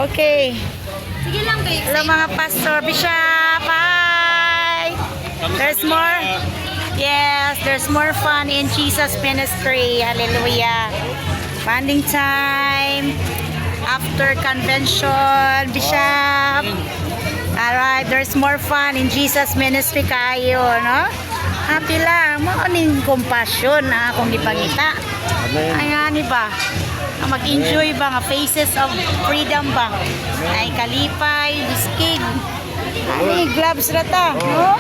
Okay. Sige lang kayo. Hello mga pastor, bishop. Hi. There's more. Yes, there's more fun in Jesus ministry. Hallelujah. Bonding time after convention, bishop. Alright, there's more fun in Jesus ministry kayo, no? Happy lang. Maaning compassion na kung ipangita. Ayan, ba? Mag-enjoy ba nga faces of freedom ba? Ay kalipay, biskig. Ay, gloves na ta, no?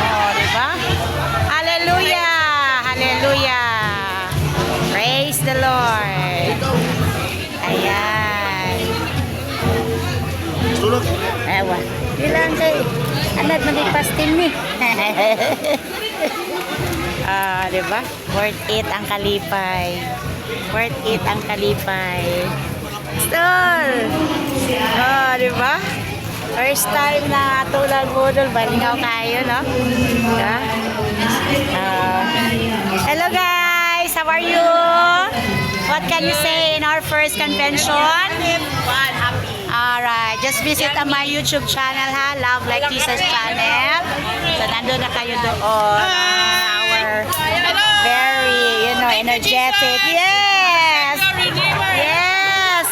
Oh, diba? Hallelujah! Hallelujah! Praise the Lord! Ayan. Ewa. Ilang kay anak magipastil ni. Diba? Worth it ang kalipay. Worth it ang kalipay. Stol! Diba? First time na tulad budol. Balingaw kayo, no? Diba? Hello guys! How are you? What can you say in our first convention? Alright, just visit my YouTube channel ha, Love Like Jesus channel. So nandun na kayo doon. Our very, energetic. Yes! Yes!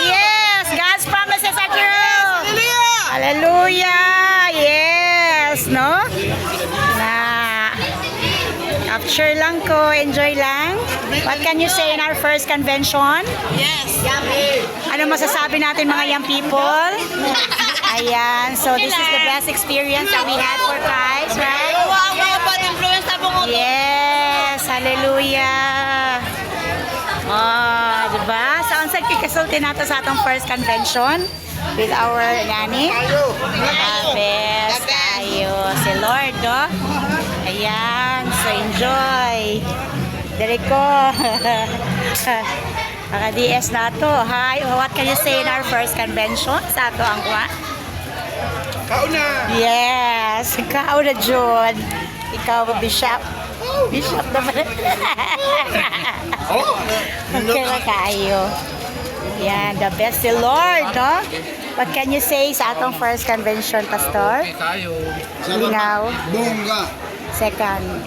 Yes! God's promises are true! Hallelujah! Yes! No? Capture lang ko, enjoy lang. What can you say in our first convention? Yes. Ano masasabi natin mga young people? Ayan, so this is the best experience that we had for guys, right? Yes, hallelujah. Diba? Saan sa kikasulti natin sa atong first convention with our nani? Best tayo. Si Lord, no? Ayan, so enjoy. Dereko. Naka-DS na to. Hi, what can you say in our first convention? Sa ato ang kuha? Kauna! Yes, kauna Jud. Ikaw ba, Bishop? Bishop naman. Okay ba kayo? Yan, the best si Lord, no? What can you say sa atong first convention, Pastor? Lingaw. Bongga! Second.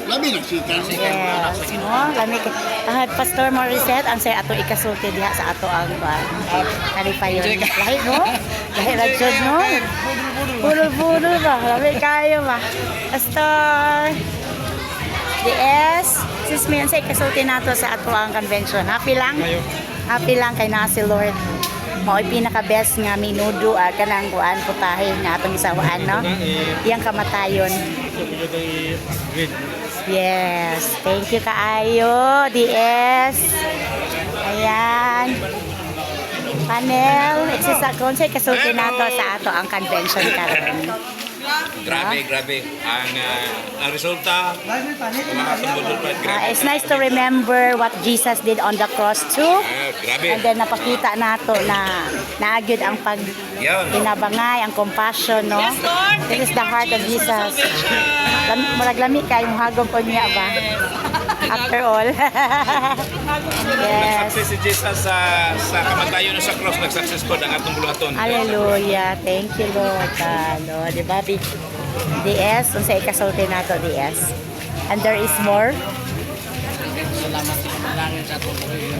Labi na sikan. Yes, no? Lami Pastor Morissette, ang say ato ikasulti diha sa ato ang kalipayon. Lahi, no? Lahi ra jud, no? Puro-puro ba? Lami kayo ba? Pastor DS, sis me say ikasulti nato sa ato ang convention. Happy lang? Happy lang kay na si Lord. Mao'y pinaka-best nga minudo kanang kuan putahe nga atong isawaan, no? Iyang kamatayon. Yes, thank you kaayo, DS. Ayan. Panel, eksisakon sa kasulti nato sa ato ang convention karon. Grabe. Ang resulta, It's nice to remember what Jesus did on the cross too. grabe. And then napakita nato na naagyod ang pagtinabangay, ang compassion, no? This is the heart of Jesus. Malaglami kayo, muhagom po niya ba? After all. Yes. Nag-success si Jesus sa kamatayon sa cross, nag-success po ang atong buluhaton. Hallelujah. Thank you, Lord. No, di ba? DS, kung sa ikasulti nato, DS. And there is more. Salamat sa panalangin sa ato.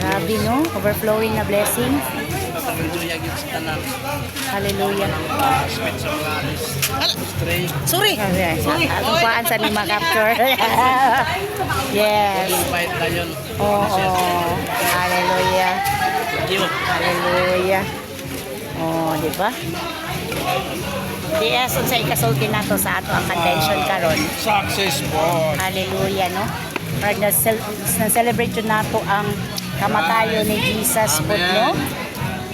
Grabe, no? Overflowing na blessings. Hallelujah, gid sa tanan. Hallelujah. Spit sa mga stray. Sorry. Atong paan sa lima capture. Yes. Invite na yun. Oo. Hallelujah. Yun. Hallelujah. Oh, di ba? DS, kung sa ikasulti nato sa ato ang convention karon. Success po. Hallelujah, no? Pag na-celebrate yun nato ang kamatayo ni Jesus po, no?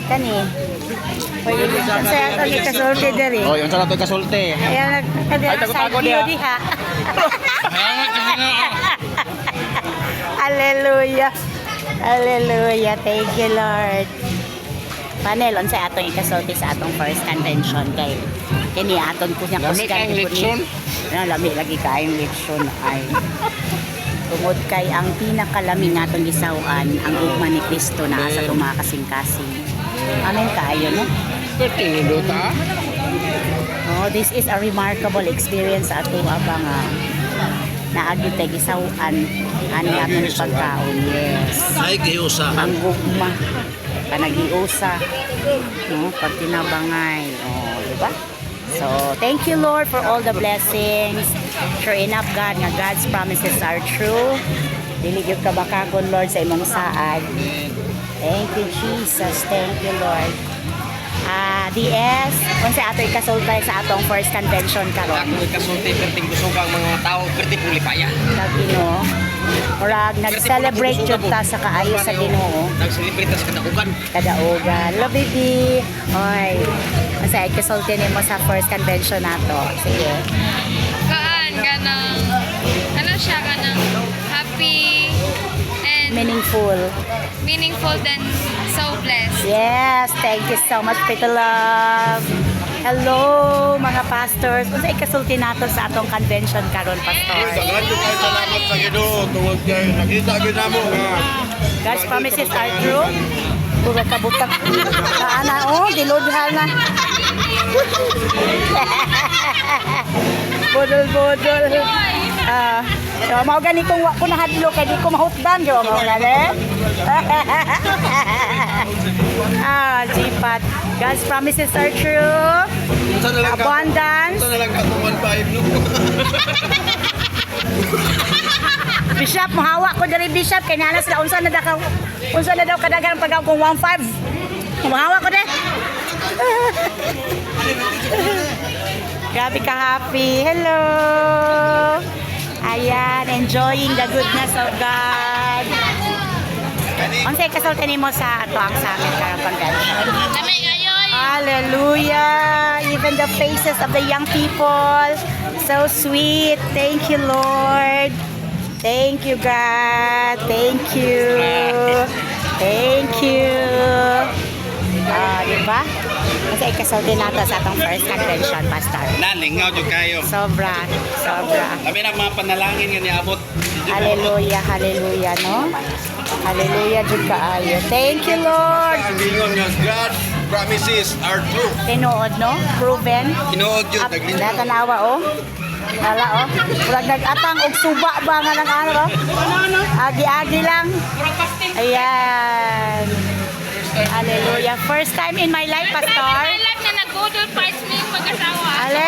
Kani. Pwede sa ato ni kasulti diri. Oh, yung sa ato kasulti. Kaya nagkadira sa video diha. Hallelujah. Hallelujah. Thank you, Lord. Panel, sa atong ikasulti sa atong first convention kay kini aton ko niya Lami kayong leksyon? Lami lagi kayong leksyon ay. Tungod kay ang pinakalaming natong gisawan ang ugma ni Kristo na sa itong mga kasing-kasing. Amen kaayo, no? Pertido ta. Oh, this is a remarkable experience sa ato abang naagit tay gisawan ani among pagkaon. Yes. Ay, giusa. Ang gugma panagiusa, no, pag tinabangay. Oh, di ba? So, thank you Lord for all the blessings. Sure enough God nga God's promises are true. Dili gyud ka bakagon Lord sa imong saad. Thank you Jesus. Thank you Lord. DS, kung sa ato ikasultay sa atong first convention karon. Ako ikasulti perting gusugang mga tao perti pulipaya. Ginoo. Murag nag-celebrate jud ta sa kaayo sa Ginoo. Nag-celebrate sa kadaugan. Kadaugan. Hello baby. Oy. Kasi ikasulti nimo sa first convention nato. Sige. Kaan ka ng, ano siya ka ng happy and Meaningful. then so blessed. Yes, thank you so much, Peter Love. Hello, mga pastors. Kung sa ikasulti nato sa atong convention karon, pastor. Daghan yung kayo salamat sa Ginoo tungod kay nakita gyud namo nga God's promises are true. Pura kabutak. Kaana, oh, diludhan na. Bodol. So, mao gani kung wa ko nahadlo kay di ko mahutdan yo mao gani. Sipat. God's promises are true. Abundance. Ito na lang ka 1.5 no. Bishop, mahawa ko diri Bishop kay nana sila unsa na daw kadagan pag kung 1.5. Mahawa ko de. Grabe ka happy. Hello. Ayan, enjoying the goodness of God. Unsay kasulti nimo sa ato ang sa amin karong convention? Dami ngayon. Hallelujah. Even the faces of the young people. So sweet. Thank you, Lord. Thank you, God. Thank you. Thank you. Diba? Kasi ikasulti nato sa atong first convention, Pastor. Nalingaw jud kayo. Sobra. Kami na mga panalangin nga niabot. Hallelujah, no? Hallelujah, jud kaayo. Thank you, Lord. Ang gingon nga God promises are true. Tinuod, no? Proven. Tinuod yun, Natanawa, oh. Wala, oh. Huwag nag-atang og suba ba nga ng ano, oh. Agi-agi lang. Ayan. Hallelujah. First time in my life, Pastor. My life na nag-godol parts mo yung mag-asawa. Ale!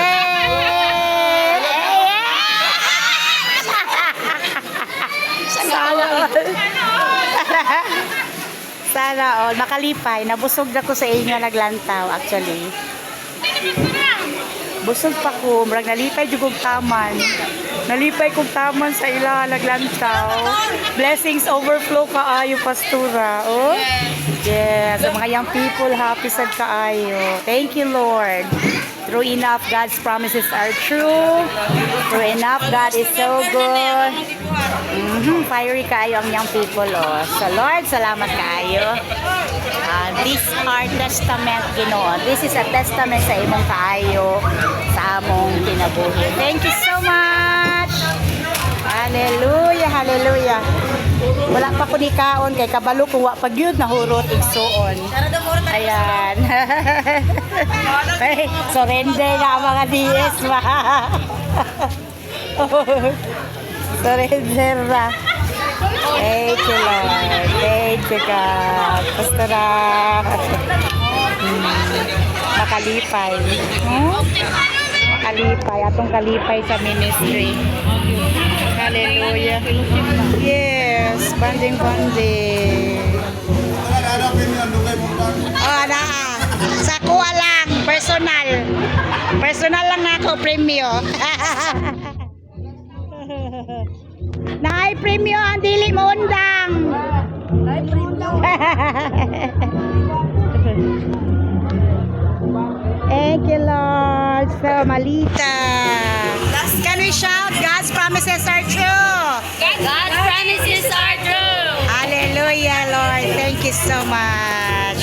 Sana all. Makalipay. Nabusog na ko sa inyo naglantaw, actually. Busog pa ko. Marag nalipay jugog taman. Nalipay kong taman sa ila naglantaw. Blessings overflow kaayo, Pastura. Oh? Yes. Ang mga young people, happy sad kaayo. Thank you, Lord. True enough, God's promises are true. True enough, God is so good. Fiery kaayo ang young people, oh. So, Lord, salamat kaayo. These are testament, Ginoo. This is a testament sa imong kaayo sa among kinabuhi. Thank you so much. Hallelujah, hallelujah. Wala pa ko ni kaon kay kabalo kung wa pagyud nahurot igsuon. Ayan. Hey, surrender na ang mga DS ba. Surrender na. Thank you, Lord. Thank you, God. Pastora. Makalipay. Makalipay. Atong kalipay sa ministry. Hallelujah. Yes. Banding. Oh, na. Sa kuha lang. Personal. Personal lang ako. Premyo. Naay premyo ang dili mo undang. Naay premyo. Thank you, Lord. So, Malita. Can we shout, God's promises are true? God's promises are true. Hallelujah, Lord. Thank you so much.